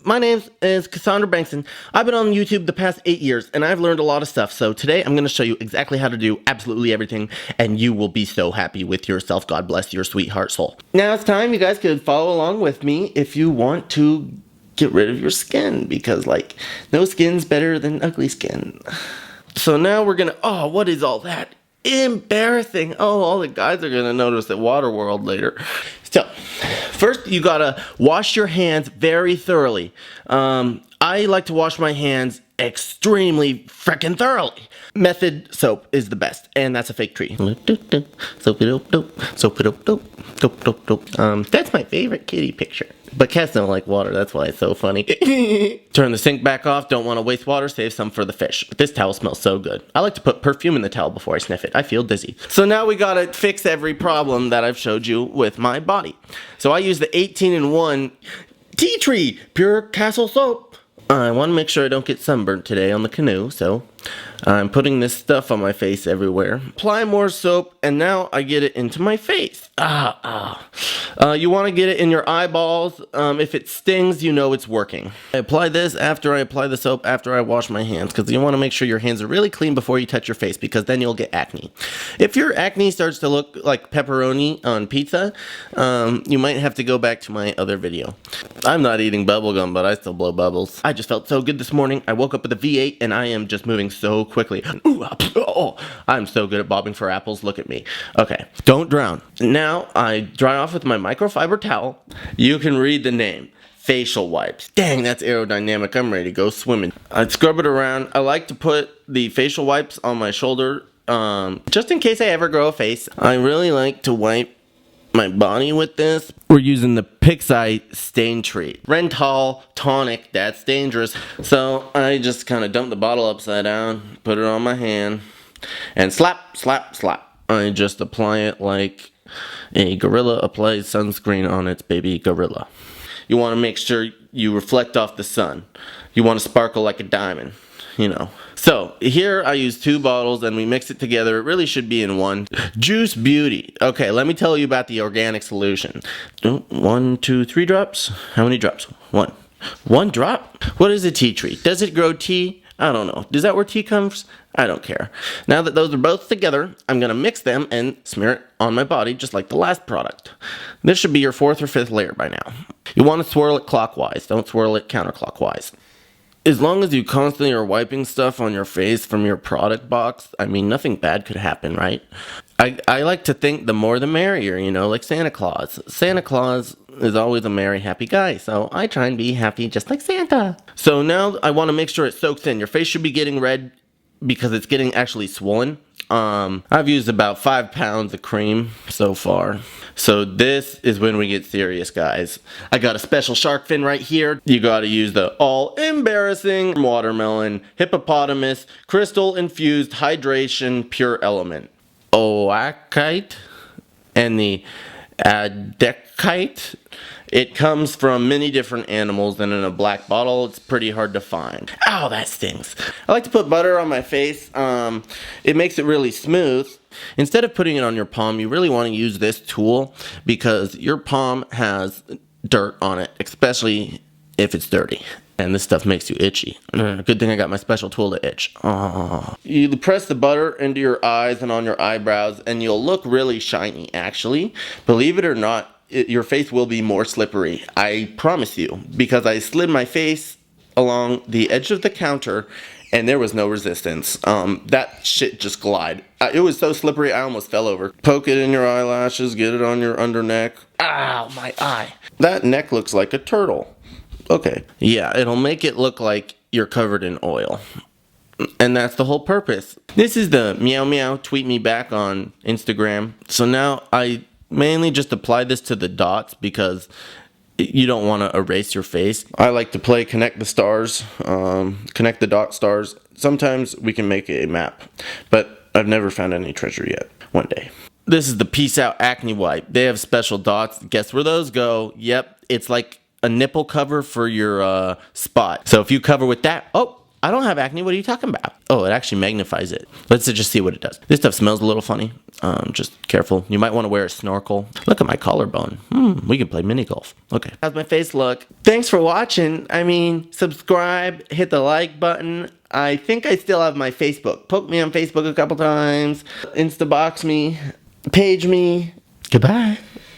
my name is Cassandra Bankson. I've been on YouTube the past 8 years, and I've learned a lot of stuff. So today I'm going to show you exactly how to do absolutely everything, and you will be so happy with yourself. God bless your sweetheart soul. Now it's time. You guys could follow along with me if you want to get rid of your skin, because like no skin's better than ugly skin. So now we're gonna, oh, what is all that? Embarrassing. Oh, all the guys are gonna notice at Waterworld later. So, first you gotta wash your hands very thoroughly. I like to wash my hands extremely freaking thoroughly. Method soap is the best, and that's a fake tree. Soap it up, dope. Soap it up, dope. Dope, dope, dope. That's my favorite kitty picture. But cats don't like water, that's why it's so funny. Turn the sink back off, don't want to waste water, save some for the fish. But this towel smells so good. I like to put perfume in the towel before I sniff it. I feel dizzy. So now we gotta fix every problem that I've showed you with my body. So I use the 18-in-1 Tea Tree Pure Castle Soap. I want to make sure I don't get sunburned today on the canoe, so I'm putting this stuff on my face everywhere. Apply more soap, and now I get it into my face. You want to get it in your eyeballs. If it stings, you know it's working. I apply this after I apply the soap, after I wash my hands, because you want to make sure your hands are really clean before you touch your face, because then you'll get acne. If your acne starts to look like pepperoni on pizza, you might have to go back to my other video. I'm not eating bubblegum, but I still blow bubbles. I just felt so good this morning. I woke up with a V8, and I am just moving so quickly. I'm so good at bobbing for apples. Look at me. Okay, don't drown. Now I dry off with my microfiber towel. You can read the name. Facial wipes. Dang, that's aerodynamic. I'm ready to go swimming. I scrub it around. I like to put the facial wipes on my shoulder, just in case I ever grow a face. I really like to wipe my body with this. We're using the Pixi stain treat. Retinol, Tonic, that's dangerous. So I just kind of dump the bottle upside down, put it on my hand, and slap, slap, slap. I just apply it like a gorilla applies sunscreen on its baby gorilla. You want to make sure you reflect off the sun. You want to sparkle like a diamond, you know. So here I use 2 bottles and we mix it together. It really should be in one. Juice Beauty. Okay, let me tell you about the organic solution. 1, 2, 3 drops. How many drops? 1. 1 drop? What is a tea tree? Does it grow tea? I don't know. Is that where tea comes? I don't care. Now that those are both together, I'm going to mix them and smear it on my body just like the last product. This should be your 4th or 5th layer by now. You want to swirl it clockwise. Don't swirl it counterclockwise. As long as you constantly are wiping stuff on your face from your product box, I mean, nothing bad could happen, right? I like to think the more the merrier, you know, like Santa Claus. Santa Claus is always a merry, happy guy, so I try and be happy just like Santa. So now I want to make sure it soaks in. Your face should be getting red because it's getting actually swollen. I've used about 5 pounds of cream so far. So this is when we get serious, guys. I got a special shark fin right here. You gotta use the all embarrassing watermelon hippopotamus crystal infused hydration pure element. Oakite and the adekite. It comes from many different animals, and in a black bottle, it's pretty hard to find. Ow, that stings. I like to put butter on my face. It makes it really smooth. Instead of putting it on your palm, you really want to use this tool because your palm has dirt on it, especially if it's dirty. And this stuff makes you itchy. Good thing I got my special tool to itch. Oh. You press the butter into your eyes and on your eyebrows, and you'll look really shiny, actually. Believe it or not, your face will be more slippery. I promise you. Because I slid my face along the edge of the counter, and there was no resistance. That shit just glide. It was so slippery, I almost fell over. Poke it in your eyelashes, get it on your under neck. Ow, my eye. That neck looks like a turtle. Okay. Yeah, it'll make it look like you're covered in oil. And that's the whole purpose. This is the Meow Meow tweet me back on Instagram. So now I mainly just apply this to the dots because you don't want to erase your face. I like to play connect the stars, connect the dot stars. Sometimes we can make a map, but I've never found any treasure yet. One day. This is the Peace Out Acne Wipe. They have special dots. Guess where those go? Yep, it's like a nipple cover for your spot. So if you cover with that, oh, I don't have acne. What are you talking about? Oh, it actually magnifies it. Let's just see what it does. This stuff smells a little funny. Just careful. You might want to wear a snorkel. Look at my collarbone. We can play mini golf. Okay. How's my face look? Thanks for watching. I mean, subscribe, hit the like button. I think I still have my Facebook. Poke me on Facebook a couple times. Instabox me. Page me. Goodbye.